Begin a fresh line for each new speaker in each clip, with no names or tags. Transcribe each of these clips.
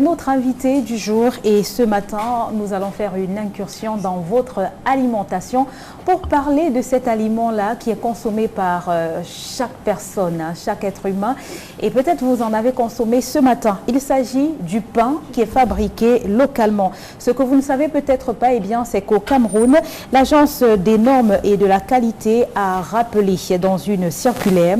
Notre invité du jour et ce matin, nous allons faire une incursion dans votre alimentation pour parler de cet aliment-là qui est consommé par chaque personne, chaque être humain. Et peut-être vous en avez consommé ce matin. Il s'agit du pain qui est fabriqué localement. Ce que vous ne savez peut-être pas, eh bien, c'est qu'au Cameroun, l'Agence des normes et de la qualité a rappelé dans une circulaire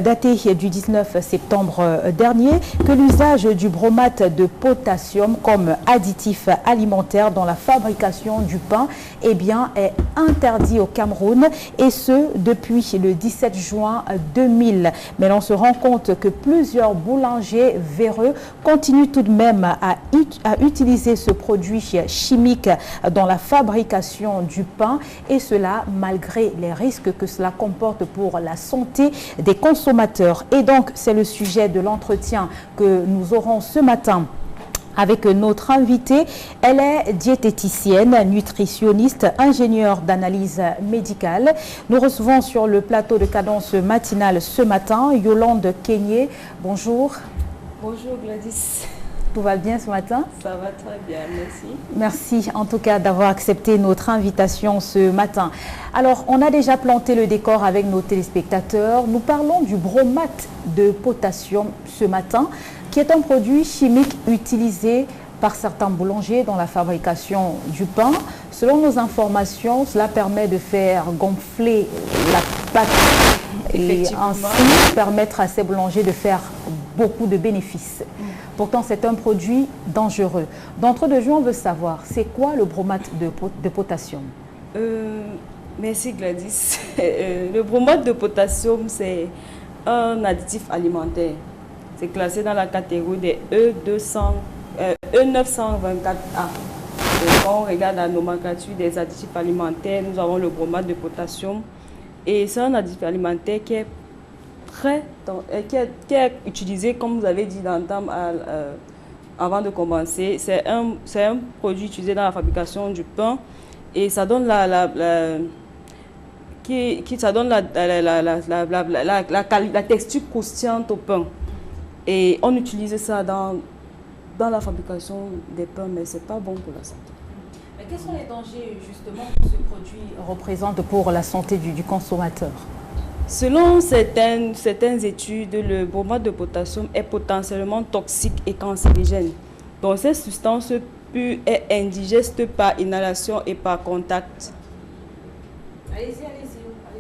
datée du 19 septembre dernier que l'usage du bromate de potassium comme additif alimentaire dans la fabrication du pain eh bien, est interdit au Cameroun et ce depuis le 17 juin 2000. Mais l'on se rend compte que plusieurs boulangers véreux continuent tout de même à utiliser ce produit chimique dans la fabrication du pain et cela malgré les risques que cela comporte pour la santé des consommateurs. Et donc c'est le sujet de l'entretien que nous aurons ce matin avec notre invitée. Elle est diététicienne, nutritionniste, ingénieure d'analyse médicale. Nous recevons sur le plateau de Cadence matinale ce matin Yolande Kenyé. Bonjour.
Bonjour Gladys.
Tout va bien ce matin?
Ça va très bien, merci.
Merci en tout cas d'avoir accepté notre invitation ce matin. Alors, on a déjà planté le décor avec nos téléspectateurs. Nous parlons du bromate de potassium ce matin, qui est un produit chimique utilisé par certains boulangers dans la fabrication du pain. Selon nos informations, cela permet de faire gonfler la pâte et ainsi permettre à ces boulangers de faire beaucoup de bénéfices. Pourtant, c'est un produit dangereux. D'entre deux jeux, on veut savoir, c'est quoi le bromate de potassium?
Merci Gladys. Le bromate de potassium, c'est un additif alimentaire. C'est classé dans la catégorie des E924A. Quand on regarde la nomenclature des additifs alimentaires, nous avons le bromate de potassium. Et c'est un additif alimentaire qui est qui est utilisé, comme vous avez dit d'entendre avant de commencer. C'est un produit utilisé dans la fabrication du pain et ça donne la texture croustillante au pain. Et on utilise ça dans la fabrication des pains, mais ce n'est pas bon pour la santé.
Mais quels sont les dangers justement que ce produit représente pour la santé du consommateur?
Selon certaines études, le bromate de potassium est potentiellement toxique et cancérigène. Donc, cette substance pure est indigeste par inhalation et par contact.
Allez-y.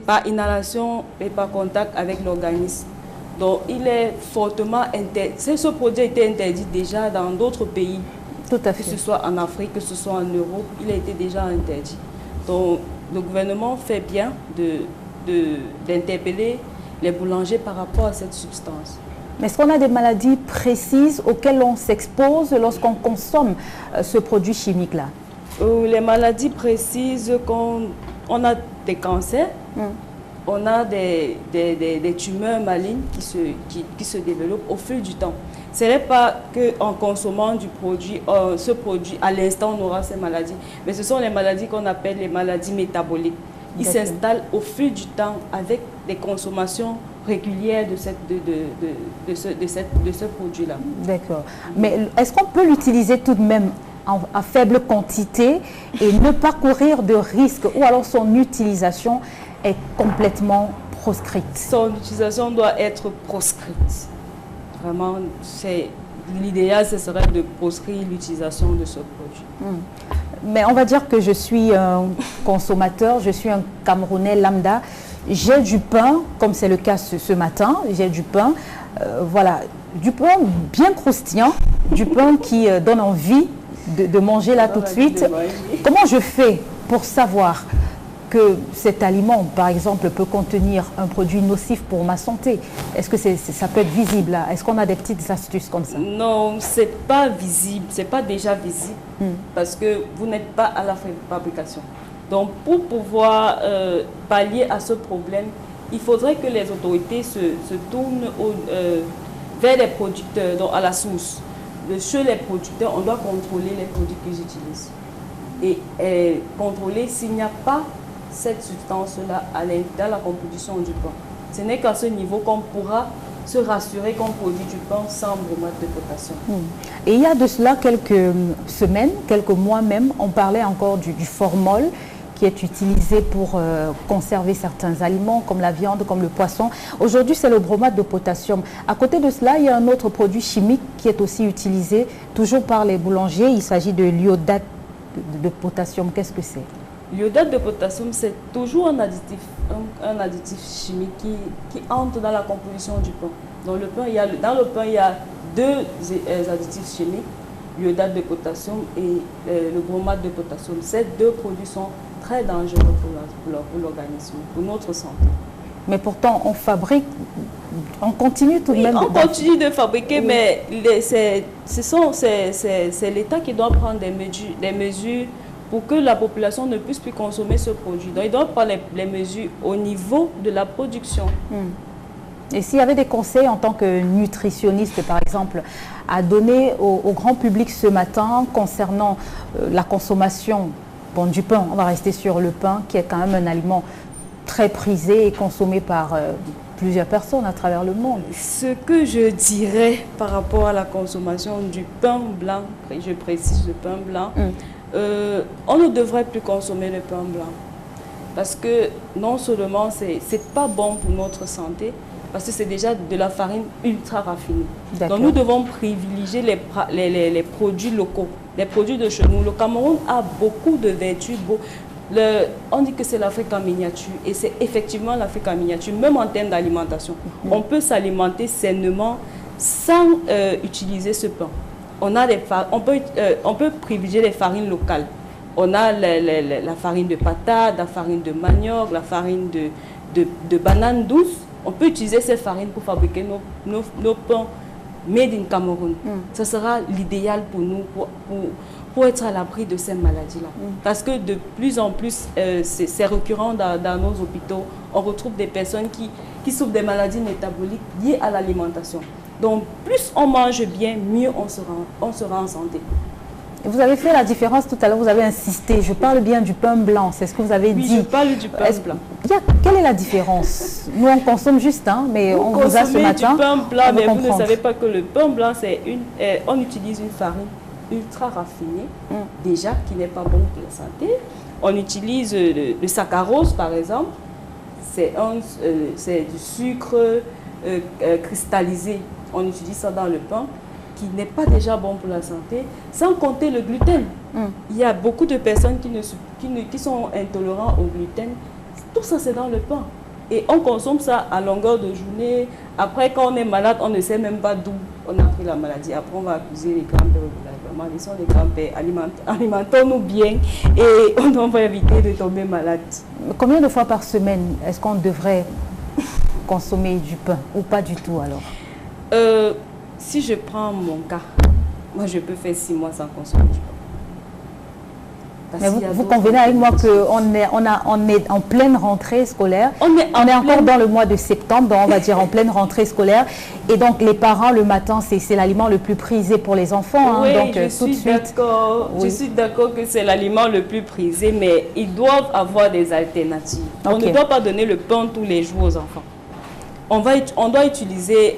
Par inhalation et par contact avec l'organisme. Donc, il est fortement interdit. Ce produit a été interdit déjà dans d'autres pays.
Tout à fait.
Que ce soit en Afrique, que ce soit en Europe, il a été déjà interdit. Donc, le gouvernement fait bien d'interpeller les boulangers par rapport à cette substance.
Mais est-ce qu'on a des maladies précises auxquelles on s'expose lorsqu'on consomme ce produit chimique-là?
Les maladies précises, on a des cancers, on a des tumeurs malignes qui se développent au fil du temps. Ce n'est pas qu'en consommant ce produit, à l'instant, on aura ces maladies, mais ce sont les maladies qu'on appelle les maladies métaboliques. Ils s'installent au fil du temps avec des consommations régulières de ce produit-là. D'accord.
Mais est-ce qu'on peut l'utiliser tout de même à faible quantité et ne pas courir de risques ou alors son utilisation est complètement proscrite?
Son utilisation doit être proscrite. Vraiment, l'idéal, ce serait de proscrire l'utilisation de ce produit.
Mais on va dire que je suis un consommateur, je suis un Camerounais lambda. J'ai du pain, comme c'est le cas ce matin, j'ai du pain, voilà, du pain bien croustillant, du pain qui donne envie de manger là tout de suite. Comment je fais pour savoir que cet aliment, par exemple, peut contenir un produit nocif pour ma santé? Est-ce que ça peut être visible? Est-ce qu'on a des petites astuces comme ça?
Non, ce n'est pas visible, ce n'est pas déjà visible parce que vous n'êtes pas à la fabrication. Donc, pour pouvoir pallier à ce problème, il faudrait que les autorités se tournent vers les producteurs, donc à la source. Chez les producteurs, on doit contrôler les produits qu'ils utilisent et contrôler s'il n'y a pas cette substance-là dans la composition du pain. Ce n'est qu'à ce niveau qu'on pourra se rassurer qu'on produit du pain sans bromate de potassium.
Et il y a de cela quelques semaines, quelques mois même, on parlait encore du formol qui est utilisé pour conserver certains aliments comme la viande, comme le poisson. Aujourd'hui, c'est le bromate de potassium. À côté de cela, il y a un autre produit chimique qui est aussi utilisé toujours par les boulangers. Il s'agit de l'iodate de potassium. Qu'est-ce que c'est?
L'iodate de potassium, c'est toujours un additif chimique qui entre dans la composition du pain. Dans le pain, il y a deux additifs chimiques, l'iodate de potassium et le bromate de potassium. Ces deux produits sont très dangereux pour l'organisme, pour notre santé.
Mais pourtant, on fabrique, on continue tout de même.
On continue de fabriquer, mais c'est l'État qui doit prendre des mesures pour que la population ne puisse plus consommer ce produit. Donc, il doit prendre les mesures au niveau de la production.
Et s'il y avait des conseils en tant que nutritionniste, par exemple, à donner au grand public ce matin concernant la consommation du pain, on va rester sur le pain, qui est quand même un aliment très prisé et consommé par plusieurs personnes à travers le monde.
Ce que je dirais par rapport à la consommation du pain blanc, je précise le pain blanc, on ne devrait plus consommer le pain blanc. Parce que non seulement c'est pas bon pour notre santé, parce que c'est déjà de la farine ultra raffinée. Donc nous devons privilégier les produits locaux, les produits de chez nous. Le Cameroun a beaucoup de vertus. On dit que c'est l'Afrique en miniature, et c'est effectivement l'Afrique en miniature, même en termes d'alimentation. On peut s'alimenter sainement sans utiliser ce pain. On peut privilégier les farines locales. On a la farine de patate, la farine de manioc, la farine de banane douce. On peut utiliser ces farines pour fabriquer nos pains made in Cameroun. Ce sera l'idéal pour nous, pour être à l'abri de ces maladies-là. Parce que de plus en plus, c'est récurrent dans nos hôpitaux. On retrouve des personnes qui souffrent des maladies métaboliques liées à l'alimentation. Donc, plus on mange bien, mieux on sera en santé.
Vous avez fait la différence tout à l'heure, vous avez insisté. Je parle bien du pain blanc, c'est ce que vous avez dit.
Oui, je parle du pain blanc.
Quelle est la différence? Nous, on consomme juste, mais on vous a ce matin.
Du pain blanc, mais vous ne savez pas que le pain blanc, on utilise une farine ultra raffinée, déjà, qui n'est pas bon pour la santé. On utilise le saccharose, par exemple. C'est du sucre cristallisé. On utilise ça dans le pain, qui n'est pas déjà bon pour la santé, sans compter le gluten. Il y a beaucoup de personnes qui sont intolérantes au gluten. Tout ça, c'est dans le pain. Et on consomme ça à longueur de journée. Après, quand on est malade, on ne sait même pas d'où on a pris la maladie. Après, on va accuser les grands-pères. Vraiment, ils sont les grands-pères. Alimentons-nous bien et on va éviter de tomber malade.
Combien de fois par semaine est-ce qu'on devrait consommer du pain ou pas du tout alors?
Si je prends mon cas, moi je peux faire 6 mois sans consommer du pain.
Mais vous convenez avec moi qu'on est en pleine rentrée scolaire. On est encore dans le mois de septembre, donc on va dire en pleine rentrée scolaire. Et donc les parents, le matin, c'est l'aliment le plus prisé pour les enfants.
Oui,
donc,
je suis d'accord que c'est l'aliment le plus prisé, mais ils doivent avoir des alternatives. On ne doit pas donner le pain tous les jours aux enfants. On doit utiliser...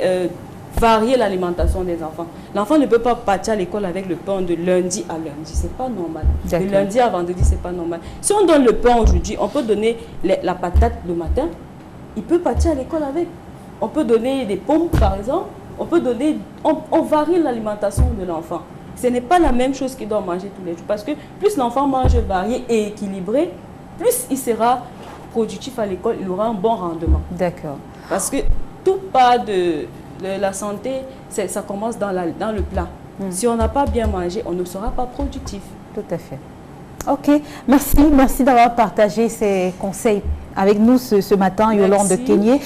varier l'alimentation des enfants. L'enfant ne peut pas partir à l'école avec le pain de lundi à lundi. C'est pas normal. De lundi à vendredi, c'est pas normal. Si on donne le pain aujourd'hui, on peut donner la patate le matin. Il peut partir à l'école avec. On peut donner des pommes, par exemple. On varie l'alimentation de l'enfant. Ce n'est pas la même chose qu'il doit manger tous les jours. Parce que plus l'enfant mange varié et équilibré, plus il sera productif à l'école, il aura un bon rendement.
D'accord.
Parce que tout part de la santé, ça commence dans le plat. Si on n'a pas bien mangé, on ne sera pas productif.
Tout à fait. Ok, merci d'avoir partagé ces conseils avec nous ce matin, Yolande Kenyé.